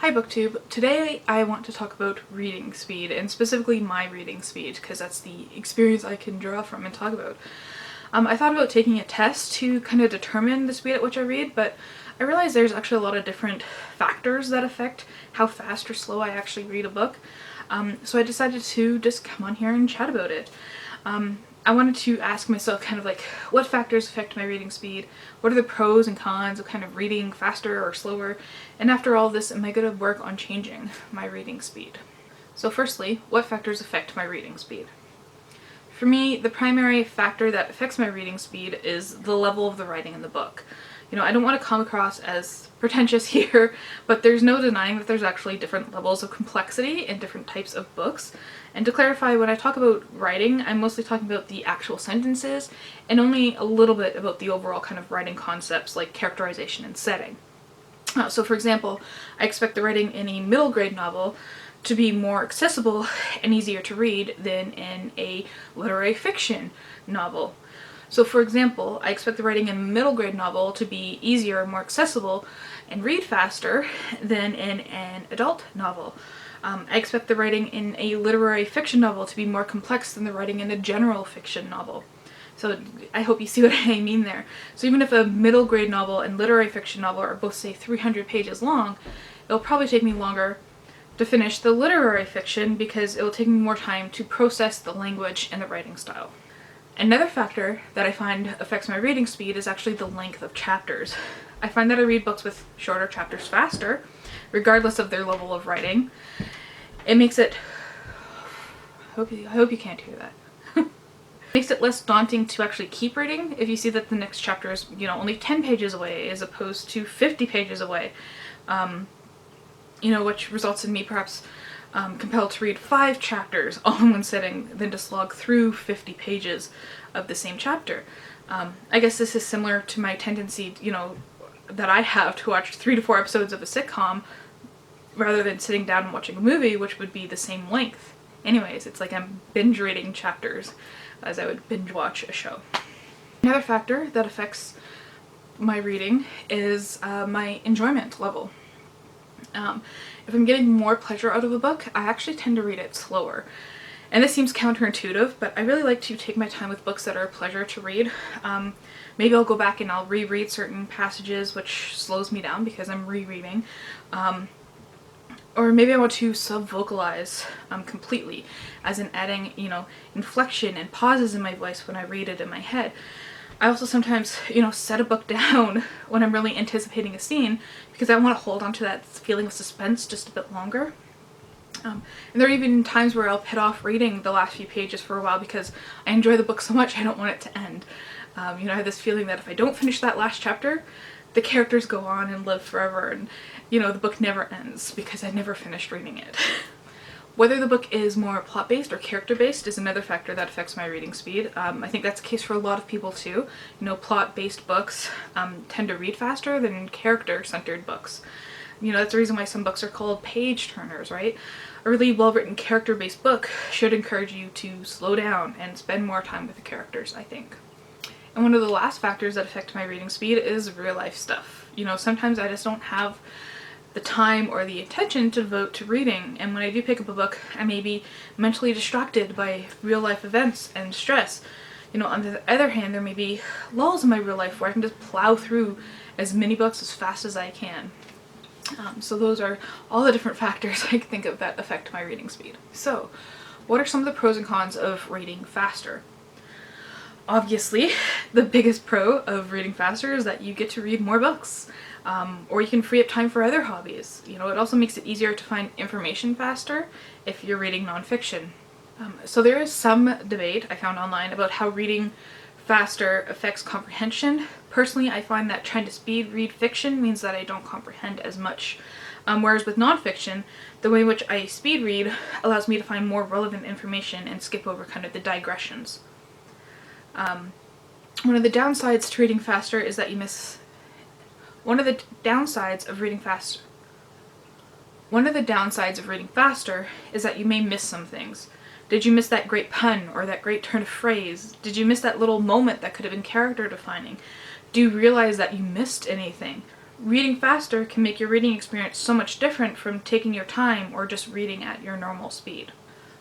Hi BookTube. Today I want to talk about reading speed, and specifically my reading speed, because that's the experience I can draw from and talk about. I thought about taking a test to kind of determine the speed at which I read, but I realized there's actually a lot of different factors that affect how fast or slow I actually read a book. So I decided to just come on here and chat about it. I wanted to ask myself kind of like, what factors affect my reading speed? What are the pros and cons of kind of reading faster or slower? And after all this, am I going to work on changing my reading speed? So firstly, what factors affect my reading speed? For me, the primary factor that affects my reading speed is the level of the writing in the book. You know, I don't want to come across as pretentious here, but there's no denying that there's actually different levels of complexity in different types of books. And to clarify, when I talk about writing, I'm mostly talking about the actual sentences and only a little bit about the overall kind of writing concepts like characterization and setting. So for example, I expect the writing in a middle grade novel to be more accessible and easier to read than in a literary fiction novel. So for example, I expect the writing in a middle grade novel to be easier, more accessible, and read faster than in an adult novel. I expect the writing in a literary fiction novel to be more complex than the writing in a general fiction novel. So I hope you see what I mean there. So even if a middle grade novel and literary fiction novel are both, say, 300 pages long, it'll probably take me longer to finish the literary fiction because it will take me more time to process the language and the writing style. Another factor that I find affects my reading speed is actually the length of chapters. I find that I read books with shorter chapters faster, regardless of their level of writing. It makes it... I hope you can't hear that. Makes it less daunting to actually keep reading if you see that the next chapter is, only 10 pages away as opposed to 50 pages away. Which results in me perhaps compelled to read 5 chapters all in one sitting than to slog through 50 pages of the same chapter. I guess this is similar to my tendency, that I have to watch 3 to 4 episodes of a sitcom rather than sitting down and watching a movie, which would be the same length. Anyways, it's like I'm binge reading chapters as I would binge watch a show. Another factor that affects my reading is my enjoyment level. If I'm getting more pleasure out of a book, I actually tend to read it slower. And this seems counterintuitive, but I really like to take my time with books that are a pleasure to read. Maybe I'll go back and I'll reread certain passages, which slows me down because I'm rereading. Or maybe I want to sub-vocalize completely, as in adding, inflection and pauses in my voice when I read it in my head. I also sometimes, set a book down when I'm really anticipating a scene because I want to hold on to that feeling of suspense just a bit longer. And there are even times where I'll put off reading the last few pages for a while because I enjoy the book so much I don't want it to end. I have this feeling that if I don't finish that last chapter, the characters go on and live forever and, the book never ends because I never finished reading it. Whether the book is more plot-based or character-based is another factor that affects my reading speed. I think that's the case for a lot of people too. Plot-based books tend to read faster than character-centered books. That's the reason why some books are called page-turners, right? A really well-written character-based book should encourage you to slow down and spend more time with the characters, I think. And one of the last factors that affect my reading speed is real-life stuff. Sometimes I just don't have the time or the attention to devote to reading, and when I do pick up a book, I may be mentally distracted by real-life events and stress. On the other hand, there may be lulls in my real life where I can just plow through as many books as fast as I can. So those are all the different factors I can think of that affect my reading speed. So, what are some of the pros and cons of reading faster? Obviously, the biggest pro of reading faster is that you get to read more books. Or you can free up time for other hobbies. It also makes it easier to find information faster if you're reading nonfiction. So there is some debate I found online about how reading faster affects comprehension. Personally, I find that trying to speed read fiction means that I don't comprehend as much. Whereas with nonfiction, the way in which I speed read allows me to find more relevant information and skip over kind of the digressions. One of the downsides to reading faster is that you miss... One of the downsides of reading faster is that you may miss some things. Did you miss that great pun or that great turn of phrase? Did you miss that little moment that could have been character defining? Do you realize that you missed anything? Reading faster can make your reading experience so much different from taking your time or just reading at your normal speed.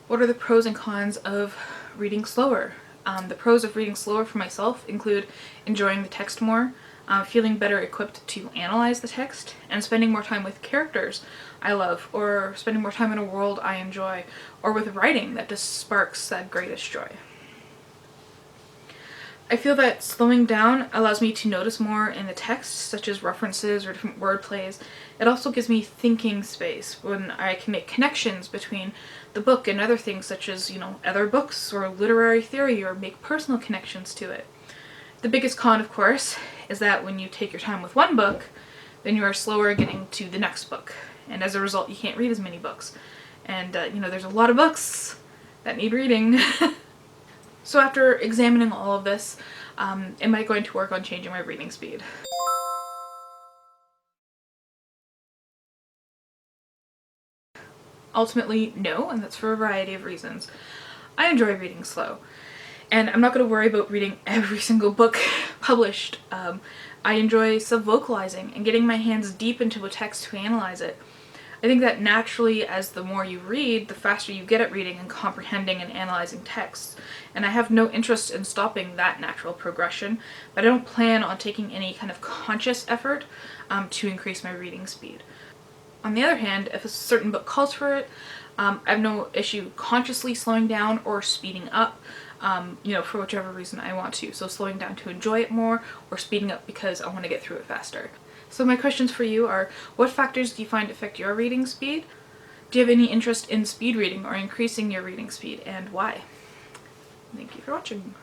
What are the pros and cons of reading slower? The pros of reading slower for myself include enjoying the text more, feeling better equipped to analyze the text, and spending more time with characters I love, or spending more time in a world I enjoy, or with writing that just sparks that greatest joy. I feel that slowing down allows me to notice more in the text, such as references or different word plays. It also gives me thinking space when I can make connections between the book and other things, such as, other books or literary theory, or make personal connections to it. The biggest con, of course, is that when you take your time with one book, then you are slower getting to the next book. And as a result, you can't read as many books. And, there's a lot of books that need reading. So after examining all of this, am I going to work on changing my reading speed? Ultimately, no, and that's for a variety of reasons. I enjoy reading slow, and I'm not going to worry about reading every single book published. I enjoy sub-vocalizing and getting my hands deep into a text to analyze it. I think that naturally, as the more you read, the faster you get at reading and comprehending and analyzing texts. And I have no interest in stopping that natural progression, but I don't plan on taking any kind of conscious effort to increase my reading speed. On the other hand, if a certain book calls for it, I have no issue consciously slowing down or speeding up, for whichever reason I want to. So slowing down to enjoy it more, or speeding up because I want to get through it faster. So my questions for you are, what factors do you find affect your reading speed? Do you have any interest in speed reading or increasing your reading speed, and why? Thank you for watching.